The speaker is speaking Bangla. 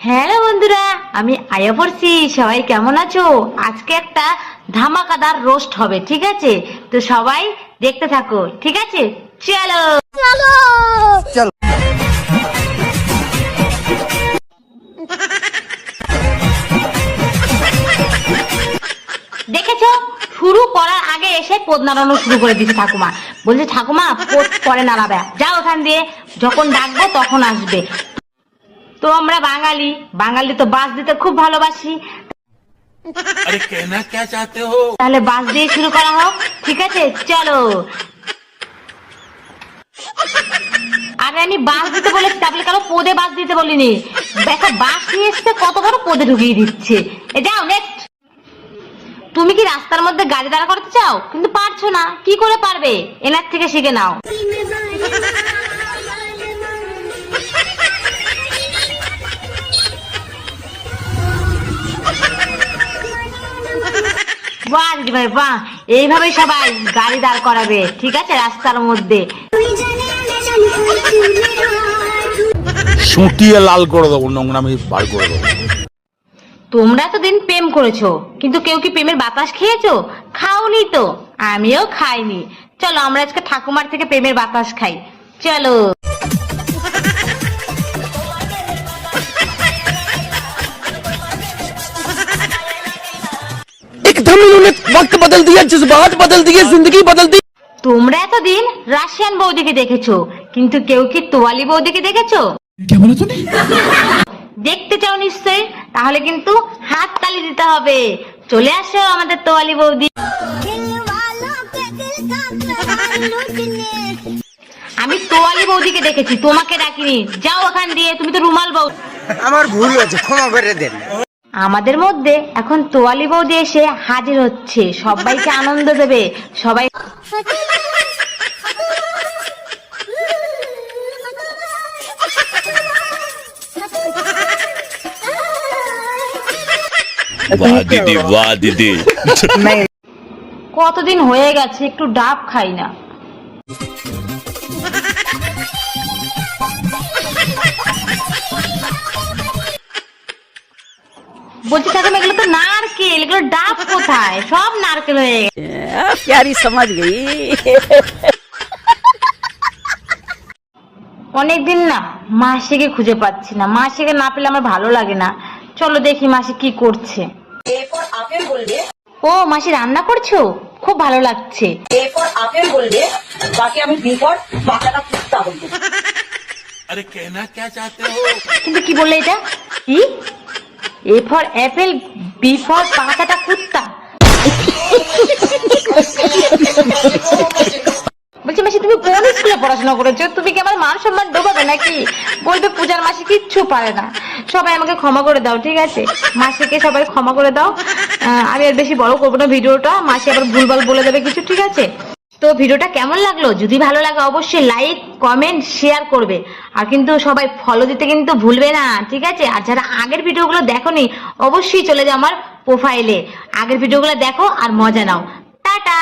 হ্যালো বন্ধুরা, আমি আয়া পড়ছি। সবাই কেমন আছো? আজকে একটা ধামাকাদার রোস্ট হবে, ঠিক আছে? তো সবাই দেখতে থাকো, ঠিক আছে? চলো চলো চলো। দেখেছো, শুরু করার আগে এসে পোদ নাড়ানো শুরু করে দিচ্ছে ঠাকুমা। বলছে ঠাকুমা পোদ পরে নাড়াবে, যাও ওখান দিয়ে, যখন ডাকবো তখন আসবে। তো আমরা বাঙালি, বাঙালি তো বাস দিতে খুব ভালোবাসি। अरे कहना क्या चाहते हो? তাহলে বাস দিয়ে শুরু করা হোক, ঠিক আছে? চলো। আরে আমি বাস দিতে বলেছি, তাহলে কেন পদে বাস দিতে বলিনি? দেখো বাস নিয়ে এসছে, কত বড় পদে ঢুকিয়ে দিচ্ছে। যাও নেক্সট। তুমি কি রাস্তার মধ্যে গাড়ি দাঁড়া করতে চাও, কিন্তু পারছো না? কি করে পারবে? এনার থেকে শিখে নাও। বাহ দিদি ভাই বাহ, এইভাবে সবাই গাড়ি দাঁড় করাবে, ঠিক আছে? রাস্তার মধ্যে সুটিয়ে লাল করে দেবো, নোংরামি বার করে দেবো। তোমরা এতদিন প্রেম করেছো, কিন্তু কেউ কি প্রেমের বাতাস খেয়েছো? খাওনি তো, আমিও খাইনি। চলো আমরা আজকে ঠাকুমার থেকে প্রেমের বাতাস খাই, চলো। एकदम इन्होंने वक्त बदल दिया, जज्बात बदल दिए, जिंदगी बदल दी। তোমরা এতদিন রাশিয়ান বৌদিকে দেখেছো, কিন্তু কেউ কি তোয়ালি বৌদিকে দেখেছো? দেখতে চাও নিশ্চয়ই, তাহলে কিন্তু হাত তালি দিতে হবে। চলে আসো আমাদের তোয়ালি বৌদি। আমি তোয়ালি বৌদিকে দেখেছি, তোমাকে ডাকিনি। যাও ওখান দিয়ে, তুমি তো রুমাল বৌদি। আমার ভুল হয়েছে, ক্ষমা করে দেন। আমাদের মধ্যে এখন তোয়ালি বৌদি এসে হাজির হচ্ছে, সবাইকে আনন্দ দেবে। সবাই वाह दीदी, वाह दीदी। কতদিন হয়ে গেছে একটু ডাব খাই না। বলছি ঠাকুমা, এগুলো তো নারকেল, এগুলো ডাব কোথায়? সব নারকেল হয়ে গেছে। प्यारी समझ गई। অনেকদিন না মাসিকে খুঁজে পাচ্ছি না, মাসিকে না পেলে আমার ভালো লাগে না। চলো দেখি মাসি কি করছে। এরপর আপেল বলবে, ও মাসি রান্না করছো, খুব ভালো লাগছে। এরপর আপেল বলবে, বাকি আমি বিপর বাঁকাটা কুত্তা বলবো। अरे कहना क्या चाहते हो? কিন্তু কি বললে এটা? কি? A for apple, B for পাঁচাটা কুত্তা। বলছি মাসি তুমি কোন স্কুলে পড়াশোনা করেছো? তুমি কি আমার মান সম্মান ডোবাবে নাকি? বলবে পূজার মাসি কিচ্ছু পারে না। সবাই আমাকে ক্ষমা করে দাও, ঠিক আছে? মাসিকে সবাই ক্ষমা করে দাও। আমি আর বেশি বড় করবো না ভিডিওটা, মাসি আবার ভুলভাল বলে দেবে কিছু, ঠিক আছে? তো ভিডিওটা কেমন লাগলো? যদি ভালো লাগে অবশ্যই লাইক কমেন্ট শেয়ার করবে, আর কিন্তু সবাই ফলো দিতে কিন্তু ভুলবে না, ঠিক আছে? আর যারা আগের ভিডিওগুলো দেখোনি, অবশ্যই চলে যাও আমার প্রোফাইলে, আগের ভিডিওগুলো দেখো আর মজা নাও। টাটা।